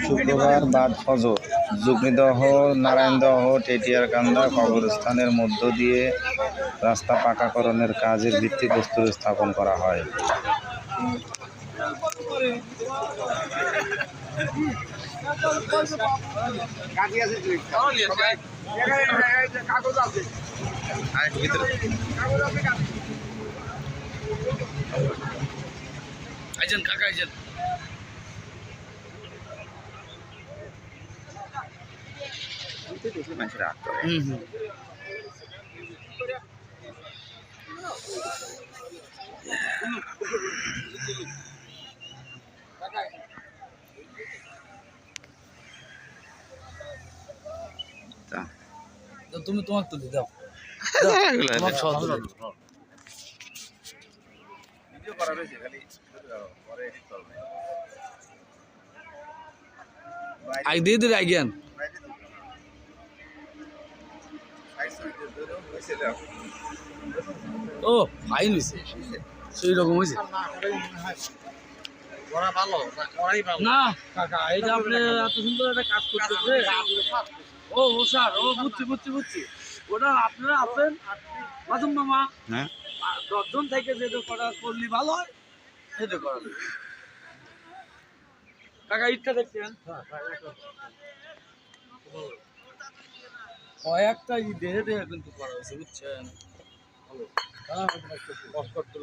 শুক্রবার বাদ ফজর যুগনিদহ নারায়ণদহ টেটিয়ারকান্দা কবরস্থানের মধ্য দিয়ে রাস্তা পাকাকরণের কাজের ভিত্তিপ্রস্তর স্থাপন করা হয়। তুমি তোমাকে তুলি দাও আগে দিয়ে দিলে আজ্ঞান ও ফাইন হয়েছে সেই রকম হয়েছে না কাকা এটা আপনি এত সুন্দর একটা কাজ করতেছে ও স্যার ও বুঝছি ওটা আপনারা আসেন মাসুম মামা হ্যাঁ 10 জন থেকে যেটা করা করলে ভালো হয় সেটা করা কাকা ইচ্ছা দেখছেন কয়েকটা দেহে দেহে কিন্তু করা হয়েছে বুঝছেন ভালো কষ্ট করতে